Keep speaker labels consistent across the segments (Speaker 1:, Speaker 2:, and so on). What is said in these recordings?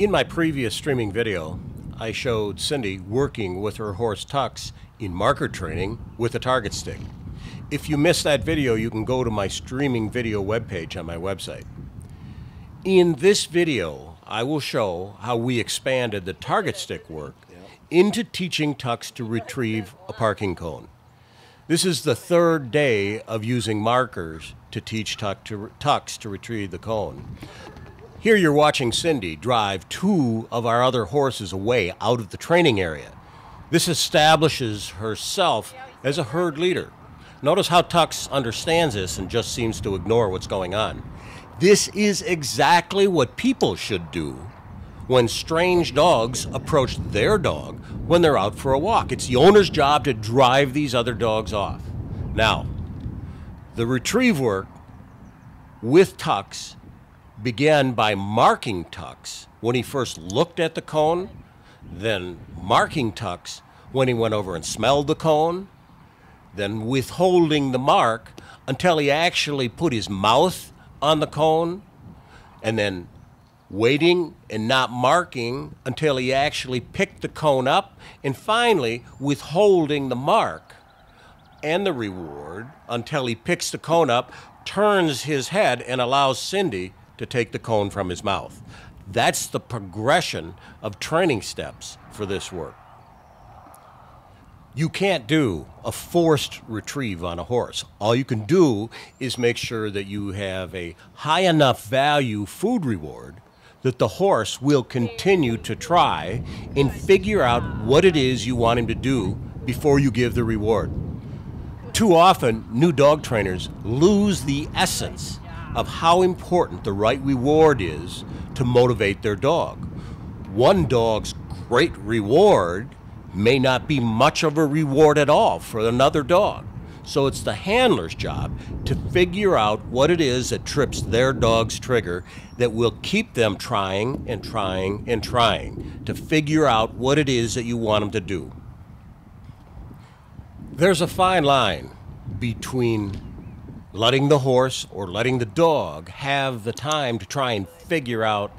Speaker 1: In my previous streaming video, I showed Cindy working with her horse TUX in marker training with a target stick. If you missed that video, you can go to my streaming video webpage on my website. In this video, I will show how we expanded the target stick work into teaching TUX to retrieve a parking cone. This is the third day of using markers to teach TUX to retrieve the cone. Here you're watching Cindy drive two of our other horses away out of the training area. This establishes herself as a herd leader. Notice how TUX understands this and just seems to ignore what's going on. This is exactly what people should do when strange dogs approach their dog when they're out for a walk. It's the owner's job to drive these other dogs off. Now, the retrieve work with TUX began by marking TUX when he first looked at the cone, then marking TUX when he went over and smelled the cone, then withholding the mark until he actually put his mouth on the cone, and then waiting and not marking until he actually picked the cone up, and finally withholding the mark and the reward until he picks the cone up, turns his head, and allows Cindy to take the cone from his mouth. That's the progression of training steps for this work. You can't do a forced retrieve on a horse. All you can do is make sure that you have a high enough value food reward that the horse will continue to try and figure out what it is you want him to do before you give the reward. Too often, new dog trainers lose the essence of how important the right reward is to motivate their dog. One dog's great reward may not be much of a reward at all for another dog. So it's the handler's job to figure out what it is that trips their dog's trigger that will keep them trying and trying and trying to figure out what it is that you want them to do. There's a fine line between letting the horse or letting the dog have the time to try and figure out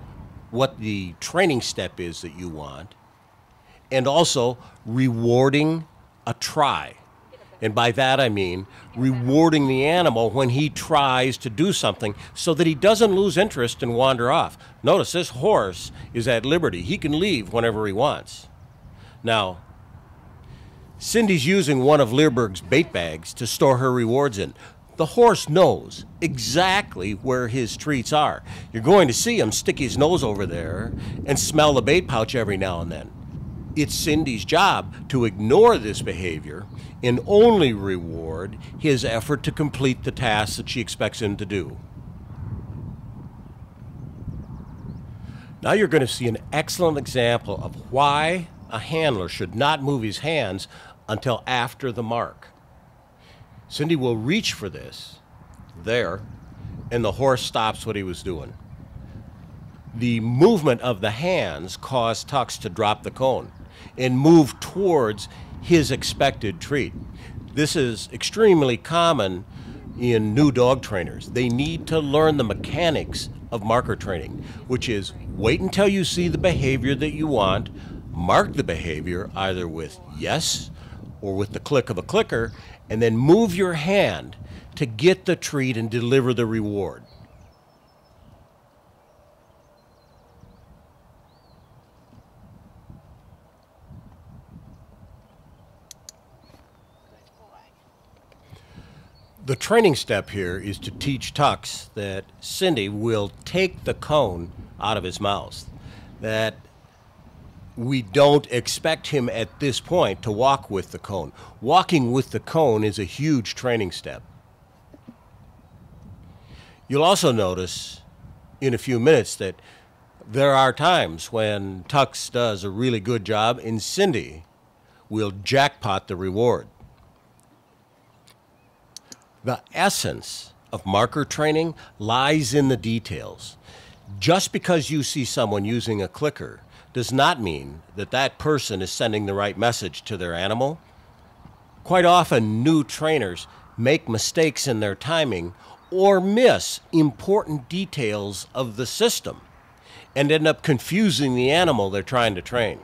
Speaker 1: what the training step is that you want, and also rewarding a try. And by that I mean rewarding the animal when he tries to do something so that he doesn't lose interest and wander off. Notice this horse is at liberty. He can leave whenever he wants. Now, Cindy's using one of Leerburg's bait bags to store her rewards in. The horse knows exactly where his treats are. You're going to see him stick his nose over there and smell the bait pouch every now and then. It's Cindy's job to ignore this behavior and only reward his effort to complete the task that she expects him to do. Now you're going to see an excellent example of why a handler should not move his hands until after the mark. Cindy will reach for this, there, and the horse stops what he was doing. The movement of the hands caused TUX to drop the cone and move towards his expected treat. This is extremely common in new dog trainers. They need to learn the mechanics of marker training, which is wait until you see the behavior that you want, mark the behavior either with yes or with the click of a clicker, and then move your hand to get the treat and deliver the reward. The training step here is to teach TUX that Cindy will take the cone out of his mouth, that we don't expect him at this point to walk with the cone. Walking with the cone is a huge training step. You'll also notice in a few minutes that there are times when TUX does a really good job and Cindy will jackpot the reward. The essence of marker training lies in the details. Just because you see someone using a clicker does not mean that that person is sending the right message to their animal. Quite often, new trainers make mistakes in their timing or miss important details of the system. and end up confusing the animal they're trying to train.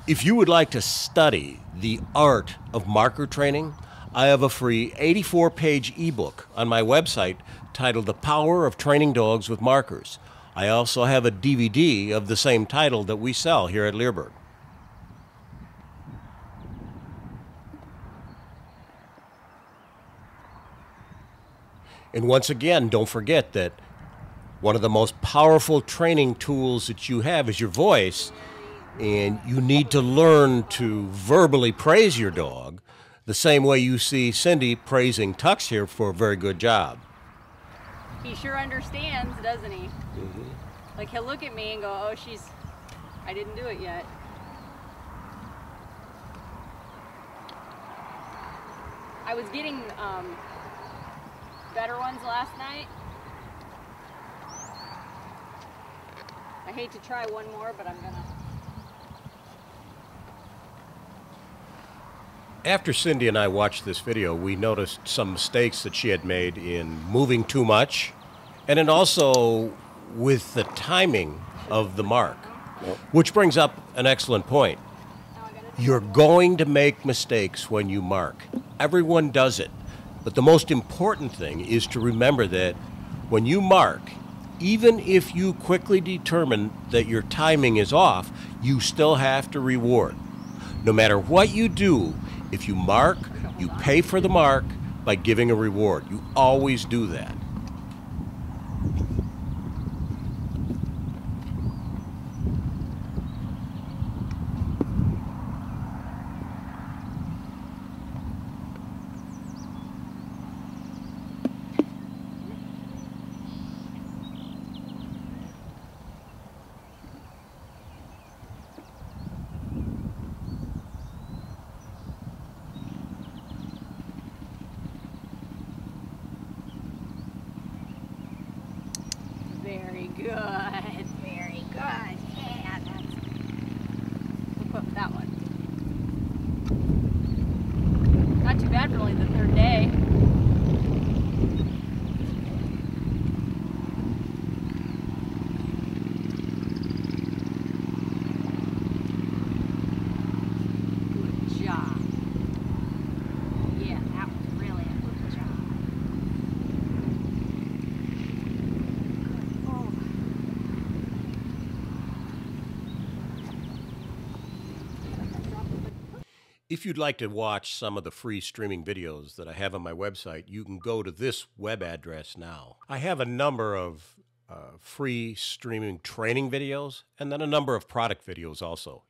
Speaker 1: If you would like to study the art of marker training, I have a free 84-page ebook on my website titled The Power of Training Dogs with Markers. I also have a DVD of the same title that we sell here at Leerburg. And once again, don't forget that one of the most powerful training tools that you have is your voice, and you need to learn to verbally praise your dog the same way you see Cindy praising Tux here for a very good job.
Speaker 2: He sure understands, doesn't he?
Speaker 1: Mm-hmm.
Speaker 2: Like, he'll look at me and go, oh, I didn't do it yet. I was getting better ones last night. I hate to try one more, but I'm gonna.
Speaker 1: After Cindy and I watched this video, we noticed some mistakes that she had made in moving too much, and then also with the timing of the mark, which brings up an excellent point. You're going to make mistakes when you mark. Everyone does it. But the most important thing is to remember that when you mark, even if you quickly determine that your timing is off, you still have to reward. No matter what you do, if you mark, you pay for the mark by giving a reward. You always do that.
Speaker 2: Very good. Very good. Yeah, we'll put that one. Not too bad for only the third day. Good job. Yeah, that was really a good job.
Speaker 1: If you'd like to watch some of the free streaming videos that I have on my website, you can go to this web address now. I have a number of free streaming training videos and then a number of product videos also.